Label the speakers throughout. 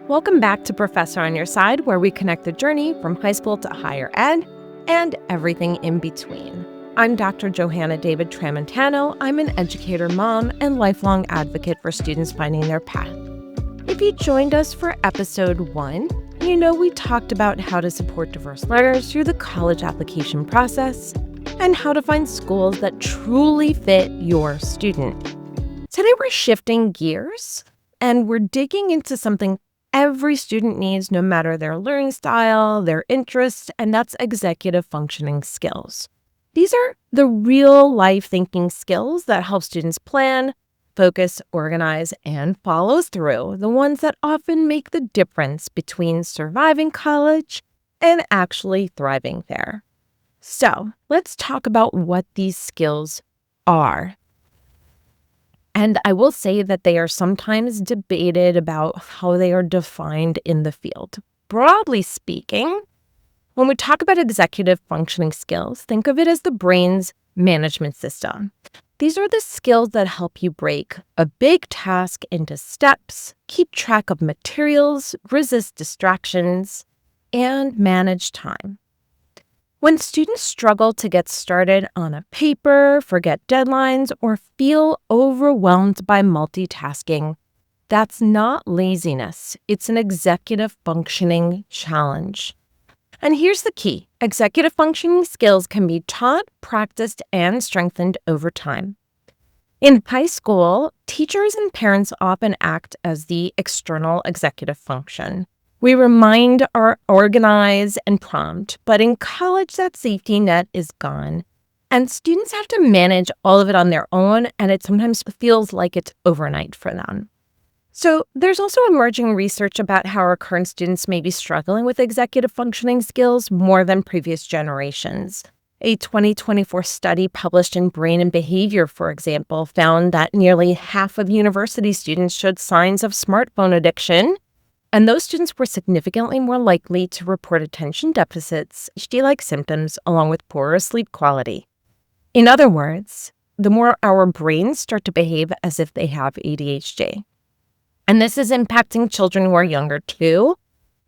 Speaker 1: Welcome back to Professor on Your Side, where we connect the journey from high school to higher ed and everything in between. I'm Dr. Johanna David-Tramantano. I'm an educator, mom, and lifelong advocate for students finding their path. If you joined us for episode 1, you know we talked about how to support diverse learners through the college application process and how to find schools that truly fit your student. Today we're shifting gears and we're digging into something every student needs, no matter their learning style, their interests, and that's executive functioning skills. These are the real-life thinking skills that help students plan, focus, organize, and follow through, the ones that often make the difference between surviving college and actually thriving there. So, let's talk about what these skills are. And I will say that they are sometimes debated about how they are defined in the field. Broadly speaking, when we talk about executive functioning skills, think of it as the brain's management system. These are the skills that help you break a big task into steps, keep track of materials, resist distractions, and manage time. When students struggle to get started on a paper, forget deadlines, or feel overwhelmed by multitasking, that's not laziness. It's an executive functioning challenge. And here's the key. Executive functioning skills can be taught, practiced, and strengthened over time. In high school, teachers and parents often act as the external executive function. We remind, organize, and prompt, but in college, that safety net is gone. And students have to manage all of it on their own, and it sometimes feels like it's overnight for them. So there's also emerging research about how our current students may be struggling with executive functioning skills more than previous generations. A 2024 study published in Brain and Behavior, for example, found that nearly half of university students showed signs of smartphone addiction, and those students were significantly more likely to report attention deficits, ADHD-like symptoms, along with poorer sleep quality. In other words, the more our brains start to behave as if they have ADHD. And this is impacting children who are younger too.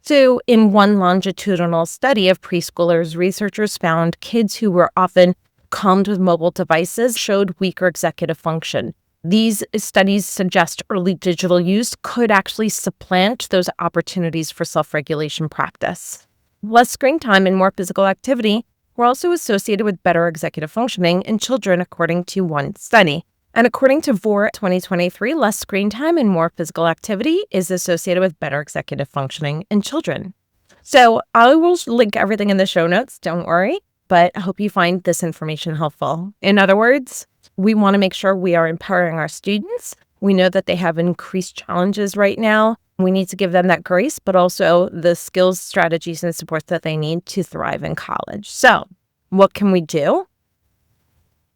Speaker 1: So in one longitudinal study of preschoolers, researchers found kids who were often calmed with mobile devices showed weaker executive function. These studies suggest early digital use could actually supplant those opportunities for self-regulation practice. Less screen time and more physical activity were also associated with better executive functioning in children, according to one study. And according to VOR 2023, less screen time and more physical activity is associated with better executive functioning in children. So I will link everything in the show notes, don't worry, but I hope you find this information helpful. In other words, we want to make sure we are empowering our students. We know that they have increased challenges right now. We need to give them that grace, but also the skills, strategies, and supports that they need to thrive in college. So what can we do?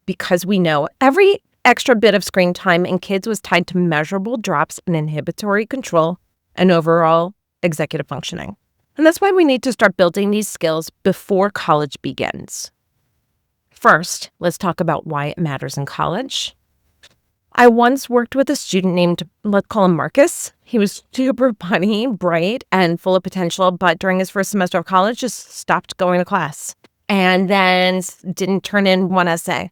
Speaker 1: Because we know every extra bit of screen time in kids was tied to measurable drops in inhibitory control and overall executive functioning. And that's why we need to start building these skills before college begins. First, let's talk about why it matters in college. I once worked with a student named, let's call him Marcus. He was super funny, bright, and full of potential, but during his first semester of college, just stopped going to class and then didn't turn in one essay.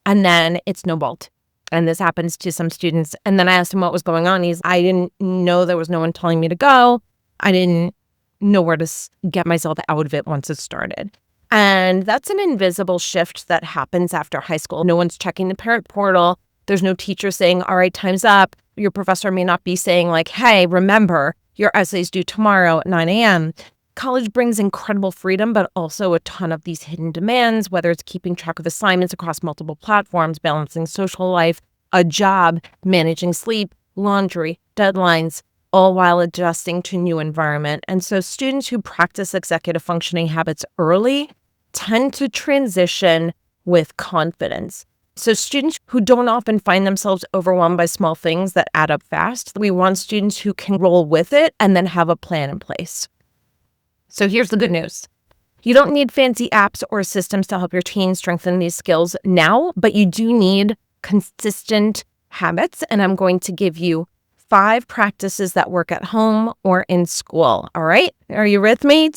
Speaker 1: And then it snowballed. And this happens to some students. And then I asked him what was going on. I didn't know there was no one telling me to go. I didn't know where to get myself out of it once it started. And that's an invisible shift that happens after high school. No one's checking the parent portal. There's no teacher saying, all right, time's up. Your professor may not be saying like, hey, remember, your essay's due tomorrow at 9 a.m. College brings incredible freedom, but also a ton of these hidden demands, whether it's keeping track of assignments across multiple platforms, balancing social life, a job, managing sleep, laundry, deadlines, all while adjusting to new environment. And so students who practice executive functioning habits early tend to transition with confidence. So students who don't often find themselves overwhelmed by small things that add up fast, we want students who can roll with it and then have a plan in place. So here's the good news. You don't need fancy apps or systems to help your teens strengthen these skills now, but you do need consistent habits. And I'm going to give you 5 practices that work at home or in school. All right? Are you with me?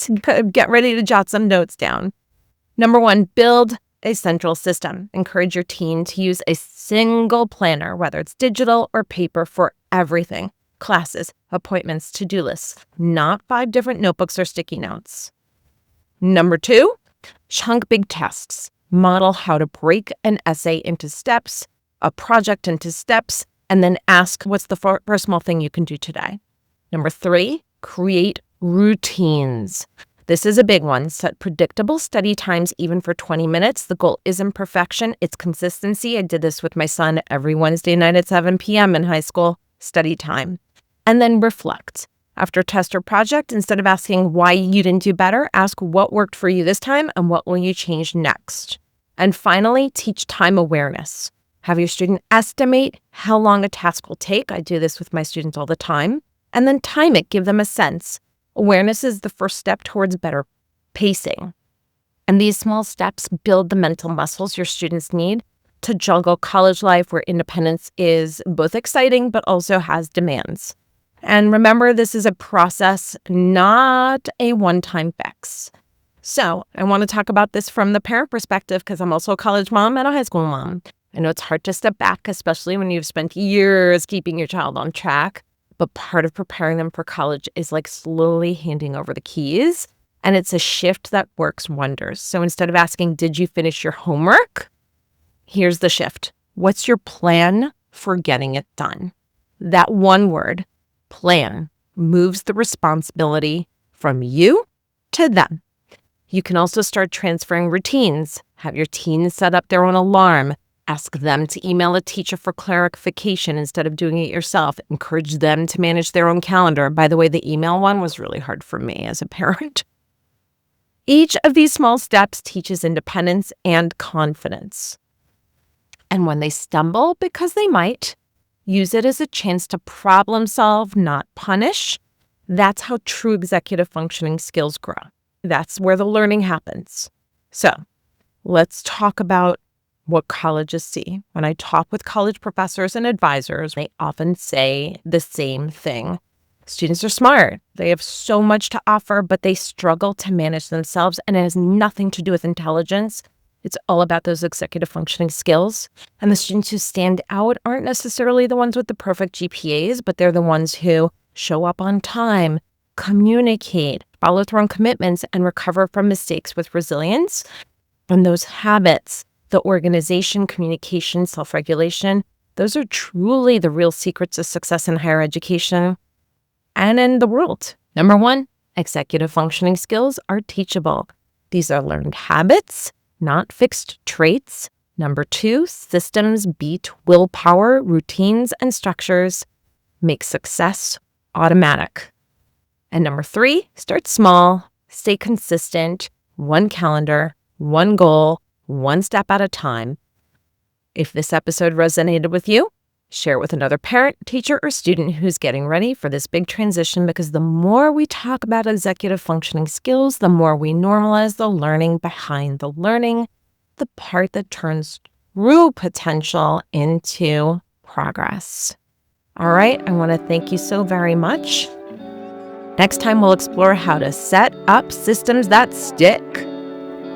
Speaker 1: Get ready to jot some notes down. Number 1, build a central system. Encourage your teen to use a single planner, whether it's digital or paper, for everything. Classes, appointments, to-do lists, not 5 different notebooks or sticky notes. Number 2, chunk big tasks. Model how to break an essay into steps, a project into steps, and then ask, what's the first small thing you can do today? Number 3, create routines. This is a big one. Set predictable study times, even for 20 minutes. The goal isn't perfection, it's consistency. I did this with my son every Wednesday night at 7 p.m. in high school, study time. And then reflect. After a test or project, instead of asking why you didn't do better, ask what worked for you this time and what will you change next. And finally, teach time awareness. Have your student estimate how long a task will take. I do this with my students all the time. And then time it, give them a sense. Awareness is the first step towards better pacing. And these small steps build the mental muscles your students need to juggle college life, where independence is both exciting but also has demands. And remember, this is a process, not a one-time fix. So I want to talk about this from the parent perspective, because I'm also a college mom and a high school mom. I know it's hard to step back, especially when you've spent years keeping your child on track. But part of preparing them for college is like slowly handing over the keys. And it's a shift that works wonders. So instead of asking, did you finish your homework? Here's the shift. What's your plan for getting it done? That one word, plan, moves the responsibility from you to them. You can also start transferring routines. Have your teens set up their own alarm. Ask them to email a teacher for clarification instead of doing it yourself. Encourage them to manage their own calendar. By the way, the email one was really hard for me as a parent. Each of these small steps teaches independence and confidence. And when they stumble, because they might, use it as a chance to problem solve, not punish. That's how true executive functioning skills grow. That's where the learning happens. So let's talk about what colleges see. When I talk with college professors and advisors, they often say the same thing. Students are smart. They have so much to offer, but they struggle to manage themselves, and it has nothing to do with intelligence. It's all about those executive functioning skills. And the students who stand out aren't necessarily the ones with the perfect GPAs, but they're the ones who show up on time, communicate, follow through on commitments, and recover from mistakes with resilience. And those habits, the organization, communication, self-regulation, those are truly the real secrets of success in higher education and in the world. Number 1, executive functioning skills are teachable. These are learned habits, not fixed traits. Number 2, systems beat willpower, routines, and structures make success automatic. And number 3, start small, stay consistent, one calendar, one goal, one step at a time. If this episode resonated with you, share it with another parent, teacher, or student who's getting ready for this big transition, because the more we talk about executive functioning skills, the more we normalize the learning behind the learning, the part that turns true potential into progress. All right, I want to thank you so very much. Next time, we'll explore how to set up systems that stick,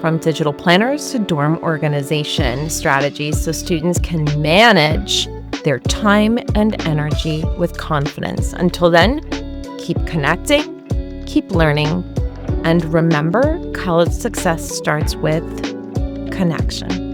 Speaker 1: from digital planners to dorm organization strategies, so students can manage their time and energy with confidence. Until then, keep connecting, keep learning, and remember, college success starts with connection.